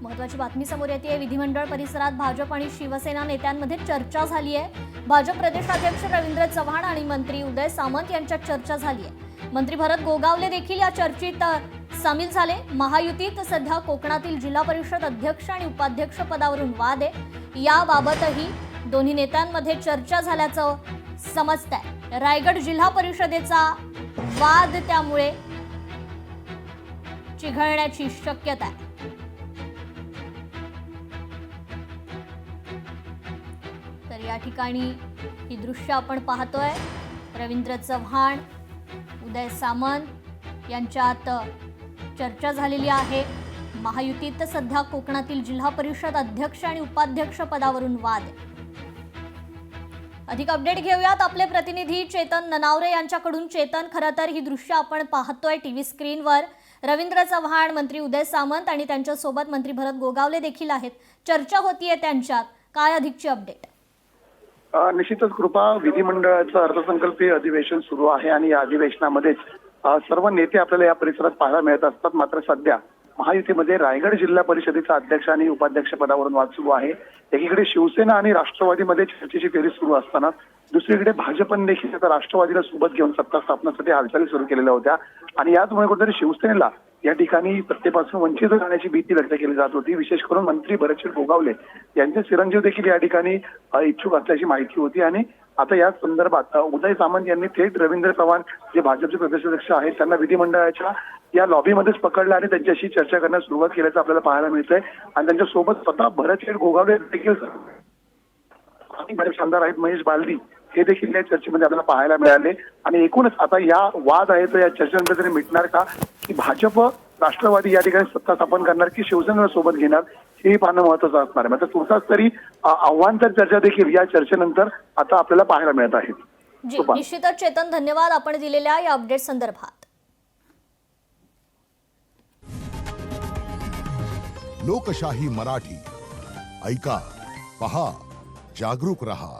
महत्त्वाची बातमी समोर येते। विधिमंडळ परिसरात भाजप आणि शिवसेना नेत्यांमध्ये चर्चा झाली आहे। भाजप प्रदेशाध्यक्ष रवींद्र चव्हाण आणि मंत्री उदय सामंत यांच्यात चर्चा झाली आहे। मंत्री भरत गोगावले देखील या चर्चेत सामील झाले। महायुतीत सध्या कोकणातील जिल्हा परिषद अध्यक्ष आणि उपाध्यक्ष पदावरून वाद आहे। याबाबतही दोन्ही नेत्यांमध्ये चर्चा झाल्याचं समजतंय। रायगड जिल्हा परिषदेचा वाद त्यामुळे चिघळण्याची शक्यता आहे। तर या ठिकाणी ही दृश्य आपण पाहतोय। रवींद्र चव्हाण उदय सामंत यांच्यात चर्चा झालेली आहे। महायुतीत सध्या कोकणातील जिल्हा परिषद अध्यक्ष आणि उपाध्यक्ष पदावरून वाद आहे। अधिक अपडेट घेऊयात आपले प्रतिनिधी चेतन ननावरे यांच्याकडून। चेतन, खरं तर ही दृश्य आपण पाहतोय टीव्ही स्क्रीनवर। रवींद्र चव्हाण, मंत्री उदय सामंत आणि त्यांच्यासोबत मंत्री भरत गोगावले देखील आहेत। चर्चा होतीये त्यांच्यात, काय अधिकची अपडेट? निश्चितच कृपा, विधिमंडळाचं अर्थसंकल्पीय अधिवेशन सुरू आहे आणि या अधिवेशनामध्येच सर्व नेते आपल्याला या परिसरात पाहायला मिळत असतात। मात्र सध्या महायुतीमध्ये रायगड जिल्हा परिषदेचा अध्यक्ष आणि उपाध्यक्ष पदावरून वाद सुरू आहे। एकीकडे शिवसेना आणि राष्ट्रवादीमध्ये चर्चेची फेरी सुरू असताना दुसरीकडे भाजपने देखील आता राष्ट्रवादीला सोबत घेऊन सत्ता स्थापनेसाठी हालचाली सुरू केलेल्या होत्या आणि याचमुळे कुठेतरी शिवसेनेला या ठिकाणी सत्तेपासून वंचित राहण्याची भीती व्यक्त केली जात होती। विशेष करून मंत्री भरत गोगावले यांचे चिरंजीव देखील या ठिकाणी इच्छुक असल्याची माहिती होती आणि आता या संदर्भात उदय सामंत यांनी थेट रवींद्र चव्हाण जे भाजपचे प्रदेशाध्यक्ष आहेत त्यांना विधिमंडळाच्या या लॉबीमध्येच पकडलं आणि त्यांच्याशी चर्चा करण्यास सुरुवात केल्याचं आपल्याला पाहायला मिळतंय आणि त्यांच्यासोबत स्वतः भरत गोगावले देखील आमदार आहेत महेश बालदी हे देखील या चर्चेमध्ये आपल्याला पाहायला मिळाले आणि एकूणच आता या वाद आहे तर या चर्चेनंतर तरी मिटणार का, की भाजप राष्ट्रवादी या ठिकाणी सत्ता स्थापन करणार की शिवसेनेला सोबत घेणार, हे पाहणं महत्वाचं असणार आहे। मात्र तुर्तास तरी आव्हानपर चर्चा देखील या चर्चेनंतर आता आपल्याला पाहायला मिळत आहे। निश्चितच चेतन, धन्यवाद आपण दिलेल्या या अपडेट संदर्भात। लोकशाही मराठी ऐका, पहा, जागरूक रहा।